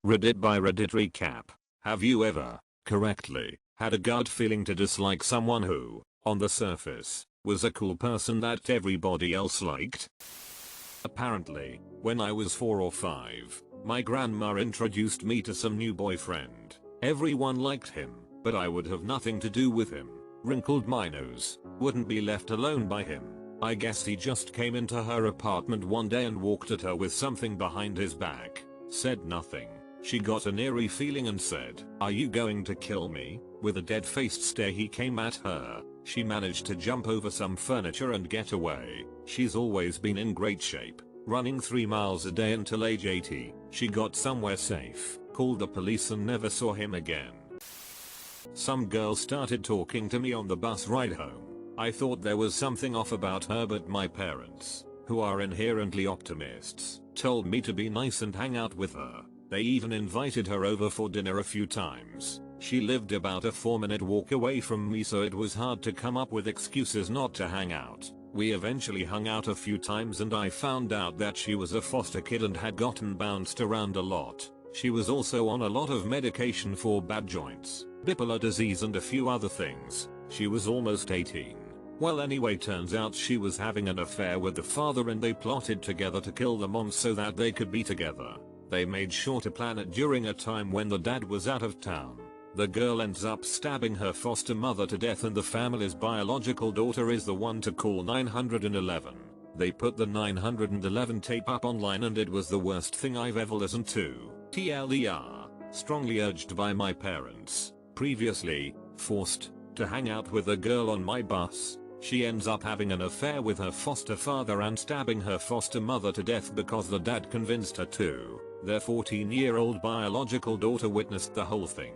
Reddit by Reddit recap. Have you ever, correctly, had a gut feeling to dislike someone who, on the surface, was a cool person that everybody else liked? Apparently, when I was 4 or 5, my grandma introduced me to some new boyfriend. Everyone liked him, but I would have nothing to do with him. Wrinkled my nose, wouldn't be left alone by him. I guess he just came into her apartment one day and walked at her with something behind his back. Said nothing. She got an eerie feeling and said, "Are you going to kill me?" With a dead-faced stare he came at her. She managed to jump over some furniture and get away. She's always been in great shape, running 3 miles a day until age 80. She got somewhere safe, called the police and never saw him again. Some girl started talking to me on the bus ride home. I thought there was something off about her, but my parents, who are inherently optimists, told me to be nice and hang out with her. They even invited her over for dinner a few times. She lived about a 4-minute walk away from me, so it was hard to come up with excuses not to hang out. We eventually hung out a few times and I found out that she was a foster kid and had gotten bounced around a lot. She was also on a lot of medication for bad joints, bipolar disease and a few other things. She was almost 18. Well, anyway, turns out she was having an affair with the father and they plotted together to kill the mom so that they could be together. They made sure to plan it during a time when the dad was out of town. The girl ends up stabbing her foster mother to death and the family's biological daughter is the one to call 911. They put the 911 tape up online and it was the worst thing I've ever listened to. TLDR, strongly urged by my parents. Previously, forced to hang out with a girl on my bus. She ends up having an affair with her foster father and stabbing her foster mother to death because the dad convinced her to. Their 14-year-old biological daughter witnessed the whole thing.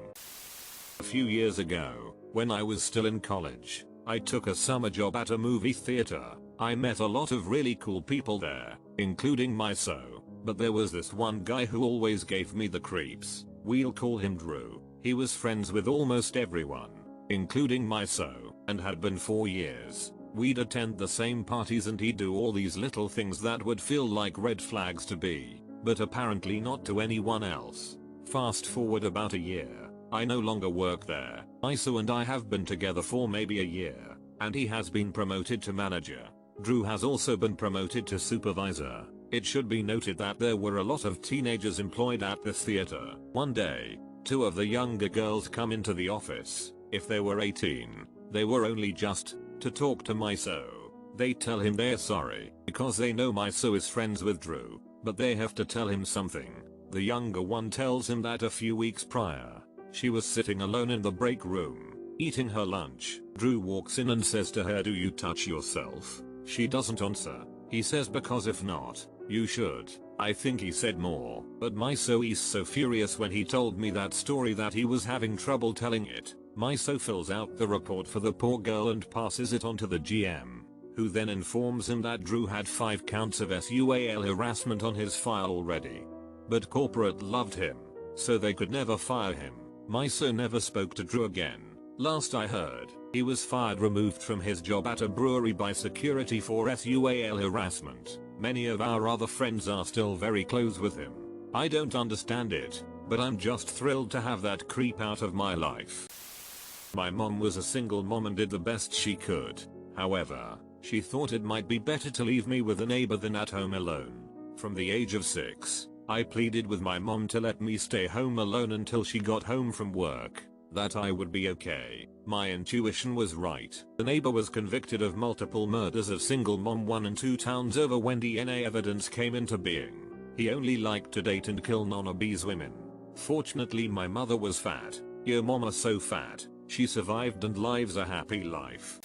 A few years ago, when I was still in college, I took a summer job at a movie theater. I met a lot of really cool people there, including myself, but there was this one guy who always gave me the creeps. We'll call him Drew. He was friends with almost everyone, including myself, and had been for years. We'd attend the same parties and he'd do all these little things that would feel like red flags to me, but apparently not to anyone else. Fast forward about a year. I no longer work there. Iso and I have been together for maybe a year, and he has been promoted to manager. Drew has also been promoted to supervisor. It should be noted that there were a lot of teenagers employed at this theater. One day, 2 of the younger girls come into the office. If they were 18, they were only just to talk to Miso. They tell him they're sorry because they know Miso is friends with Drew, but they have to tell him something. The younger one tells him that a few weeks prior, she was sitting alone in the break room, eating her lunch. Drew walks in and says to her, "Do you touch yourself?" She doesn't answer. He says, "Because if not, you should." I think he said more, but Miso is so furious when he told me that story that he was having trouble telling it. Miso fills out the report for the poor girl and passes it on to the GM, who then informs him that Drew had 5 counts of SUAL harassment on his file already. But corporate loved him, so they could never fire him. Miso never spoke to Drew again. Last I heard, he was fired, removed from his job at a brewery by security for SUAL harassment. Many of our other friends are still very close with him. I don't understand it, but I'm just thrilled to have that creep out of my life. My mom was a single mom and did the best she could. However, she thought it might be better to leave me with a neighbor than at home alone. From the age of 6, I pleaded with my mom to let me stay home alone until she got home from work, that I would be okay. My intuition was right. The neighbor was convicted of multiple murders of single mom 1 and 2 towns over when DNA evidence came into being. He only liked to date and kill non-obese women. Fortunately, my mother was fat. Your mama so fat, she survived and lives a happy life.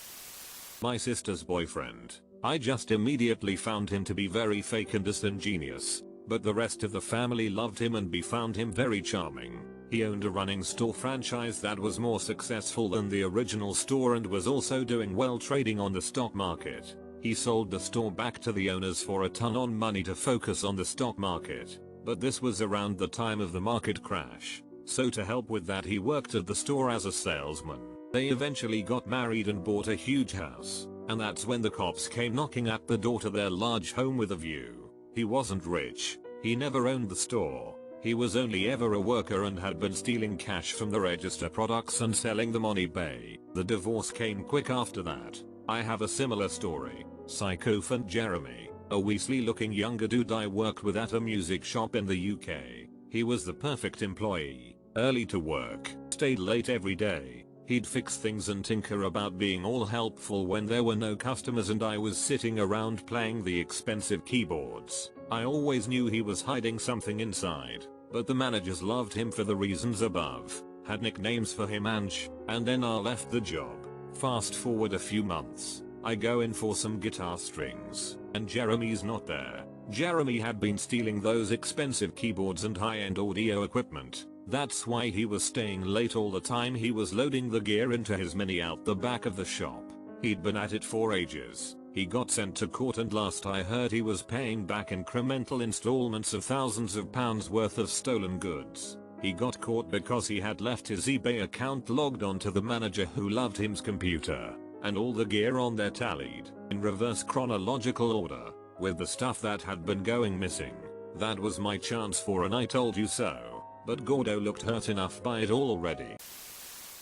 My sister's boyfriend. I just immediately found him to be very fake and disingenuous. But the rest of the family loved him and we found him very charming. He owned a running store franchise that was more successful than the original store and was also doing well trading on the stock market. He sold the store back to the owners for a ton of money to focus on the stock market. But this was around the time of the market crash. So to help with that, he worked at the store as a salesman. They eventually got married and bought a huge house. And that's when the cops came knocking at the door to their large home with a view. He wasn't rich. He never owned the store. He was only ever a worker and had been stealing cash from the register products and selling them on eBay. The divorce came quick after that. I have a similar story. Psychophant Jeremy, a Weasley looking younger dude I worked with at a music shop in the UK. He was the perfect employee. Early to work, stayed late every day. He'd fix things and tinker about being all helpful when there were no customers and I was sitting around playing the expensive keyboards. I always knew he was hiding something inside, but the managers loved him for the reasons above, had nicknames for him and then I left the job. Fast forward a few months, I go in for some guitar strings, and Jeremy's not there. Jeremy had been stealing those expensive keyboards and high-end audio equipment. That's why he was staying late all the time. He was loading the gear into his Mini out the back of the shop. He'd been at it for ages. He got sent to court and last I heard he was paying back incremental installments of thousands of pounds worth of stolen goods. He got caught because he had left his eBay account logged onto the manager who loved him's computer, and all the gear on there tallied, in reverse chronological order, with the stuff that had been going missing. That was my chance for an I told you so. But Gordo looked hurt enough by it all already.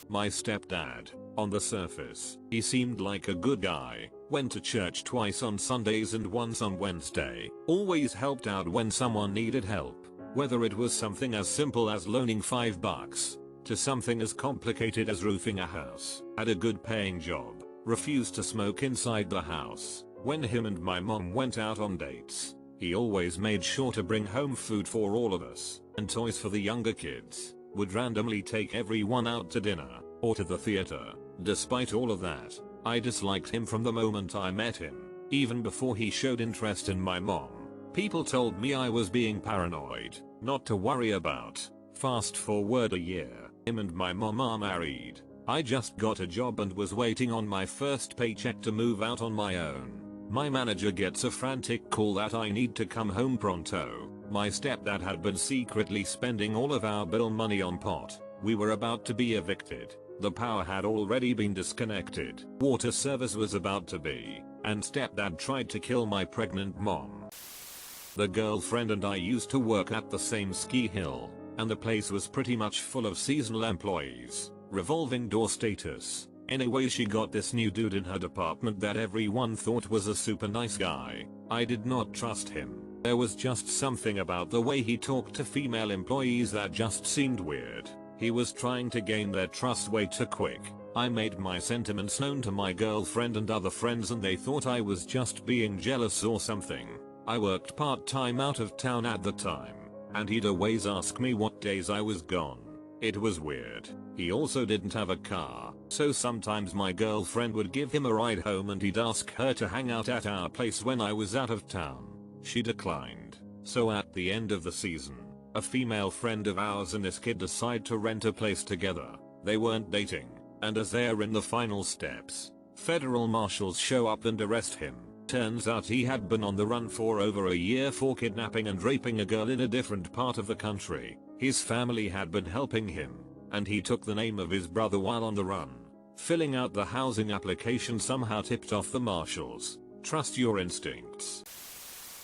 My stepdad, on the surface, he seemed like a good guy, went to church twice on Sundays and once on Wednesday, always helped out when someone needed help, whether it was something as simple as loaning $5 to something as complicated as roofing a house, had a good paying job, refused to smoke inside the house. When him and my mom went out on dates, he always made sure to bring home food for all of us, and toys for the younger kids, would randomly take everyone out to dinner, or to the theater. Despite all of that, I disliked him from the moment I met him, even before he showed interest in my mom. People told me I was being paranoid, not to worry about. Fast forward a year, him and my mom are married. I just got a job and was waiting on my first paycheck to move out on my own. My manager gets a frantic call that I need to come home pronto. My stepdad had been secretly spending all of our bill money on pot. We were about to be evicted. The power had already been disconnected. Water service was about to be. And stepdad tried to kill my pregnant mom. The girlfriend and I used to work at the same ski hill, and the place was pretty much full of seasonal employees. Revolving door status. Anyway, she got this new dude in her department that everyone thought was a super nice guy. I did not trust him. There was just something about the way he talked to female employees that just seemed weird. He was trying to gain their trust way too quick. I made my sentiments known to my girlfriend and other friends and they thought I was just being jealous or something. I worked part-time out of town at the time, and he'd always ask me what days I was gone. It was weird. He also didn't have a car, so sometimes my girlfriend would give him a ride home and he'd ask her to hang out at our place when I was out of town. She declined. So at the end of the season, a female friend of ours and this kid decide to rent a place together. They weren't dating, and as they're in the final steps, federal marshals show up and arrest him. Turns out he had been on the run for over a year for kidnapping and raping a girl in a different part of the country. His family had been helping him, and he took the name of his brother while on the run. Filling out the housing application somehow tipped off the marshals. Trust your instincts.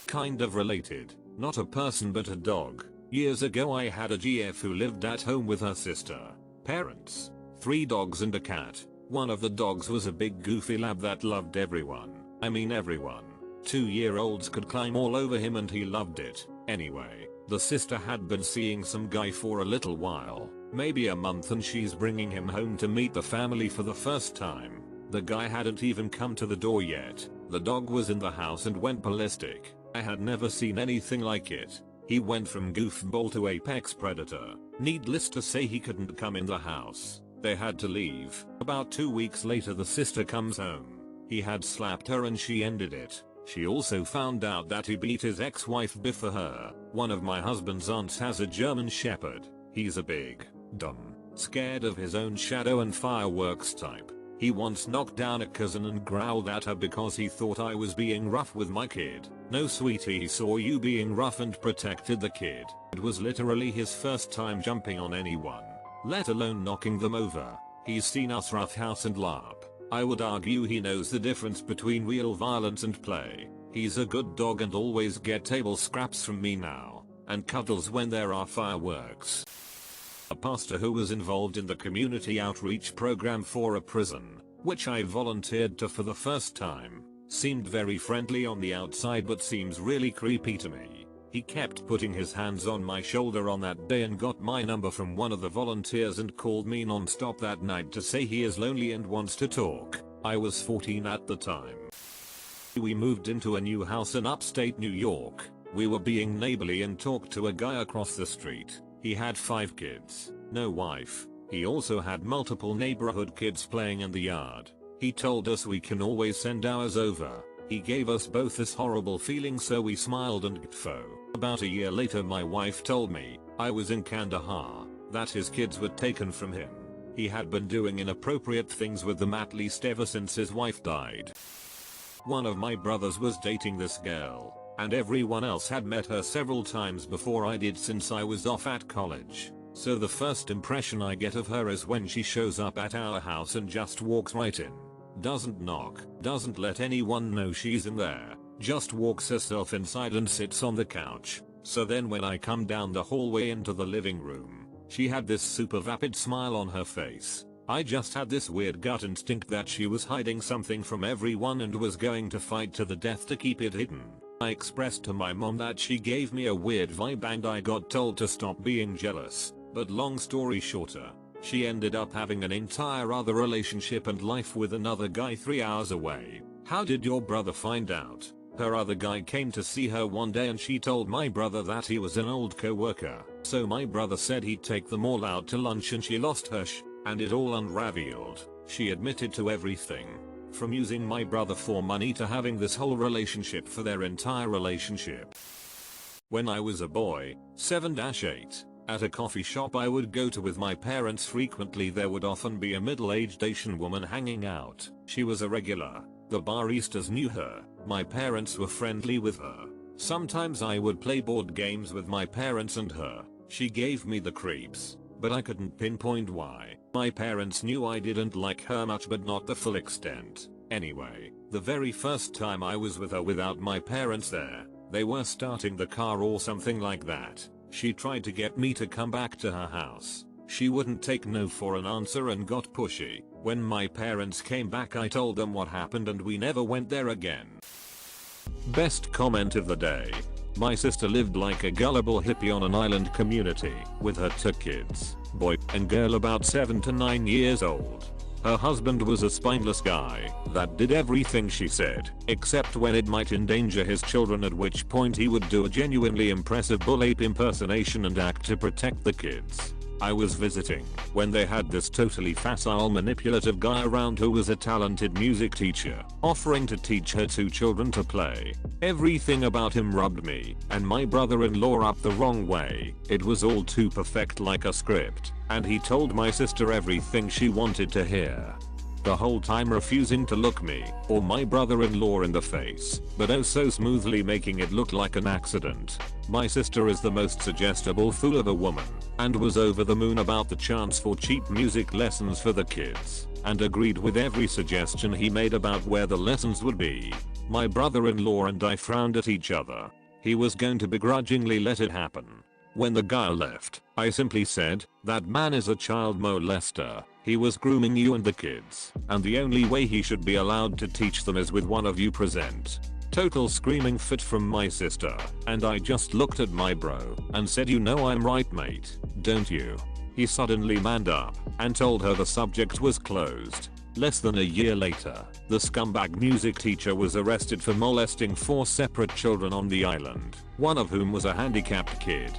Kind of related, not a person but a dog. Years ago I had a GF who lived at home with her sister, parents, 3 dogs and a cat. One of the dogs was a big goofy lab that loved everyone. I mean everyone. 2-year-olds could climb all over him and he loved it. Anyway, the sister had been seeing some guy for a little while, maybe a month, and she's bringing him home to meet the family for the first time. The guy hadn't even come to the door yet. The dog was in the house and went ballistic. I had never seen anything like it. He went from goofball to apex predator. Needless to say, he couldn't come in the house. They had to leave. About 2 weeks later the sister comes home. He had slapped her and she ended it. She also found out that he beat his ex-wife before her. One of my husband's aunts has a German Shepherd. He's a big, dumb, scared of his own shadow and fireworks type. He once knocked down a cousin and growled at her because he thought I was being rough with my kid. No sweetie, he saw you being rough and protected the kid. It was literally his first time jumping on anyone, let alone knocking them over. He's seen us roughhouse and LARP. I would argue he knows the difference between real violence and play. He's a good dog and always get table scraps from me now. and cuddles when there are fireworks. A pastor who was involved in the community outreach program for a prison, which I volunteered to for the first time, seemed very friendly on the outside but seems really creepy to me. He kept putting his hands on my shoulder on that day and got my number from one of the volunteers and called me non-stop that night to say he is lonely and wants to talk. I was 14 at the time. We moved into a new house in upstate New York. We were being neighborly and talked to a guy across the street. He had 5 kids, no wife. He also had multiple neighborhood kids playing in the yard. He told us we can always send ours over. He gave us both this horrible feeling, so we smiled and gfo. About a year later my wife told me, I was in Kandahar, that his kids were taken from him. He had been doing inappropriate things with them at least ever since his wife died. One of my brothers was dating this girl, and everyone else had met her several times before I did since I was off at college. So the first impression I get of her is when she shows up at our house and just walks right in. Doesn't knock, doesn't let anyone know she's in there, just walks herself inside and sits on the couch. So then when I come down the hallway into the living room, she had this super vapid smile on her face. I just had this weird gut instinct that she was hiding something from everyone and was going to fight to the death to keep it hidden. I expressed to my mom that she gave me a weird vibe and I got told to stop being jealous, but long story shorter, she ended up having an entire other relationship and life with another guy 3 hours away. How did your brother find out? Her other guy came to see her one day and she told my brother that he was an old co-worker. So my brother said he'd take them all out to lunch and she lost her and it all unraveled. She admitted to everything. From using my brother for money to having this whole relationship for their entire relationship. When I was a boy, 7-8, at a coffee shop I would go to with my parents frequently, there would often be a middle-aged Asian woman hanging out. She was a regular. The baristas knew her. My parents were friendly with her. Sometimes I would play board games with my parents and her. She gave me the creeps, but I couldn't pinpoint why. My parents knew I didn't like her much but not the full extent. Anyway, the very first time I was with her without my parents there, they were starting the car or something like that. She tried to get me to come back to her house. She wouldn't take no for an answer and got pushy. When my parents came back I told them what happened and we never went there again. Best comment of the day. My sister lived like a gullible hippie on an island community with her 2 kids, boy and girl about 7 to 9 years old. Her husband was a spineless guy that did everything she said, except when it might endanger his children, at which point he would do a genuinely impressive bull ape impersonation and act to protect the kids. I was visiting when they had this totally facile manipulative guy around who was a talented music teacher, offering to teach her 2 children to play. Everything about him rubbed me and my brother-in-law up the wrong way. It was all too perfect, like a script, and he told my sister everything she wanted to hear. The whole time refusing to look me or my brother-in-law in the face, but oh so smoothly making it look like an accident. My sister is the most suggestible fool of a woman, and was over the moon about the chance for cheap music lessons for the kids, and agreed with every suggestion he made about where the lessons would be. My brother-in-law and I frowned at each other. He was going to begrudgingly let it happen. When the guy left, I simply said, "That man is a child molester. He was grooming you and the kids, and the only way he should be allowed to teach them is with one of you present." Total screaming fit from my sister, and I just looked at my bro and said, "You know I'm right, mate, don't you?" He suddenly manned up and told her the subject was closed. Less than a year later, the scumbag music teacher was arrested for molesting 4 separate children on the island, one of whom was a handicapped kid.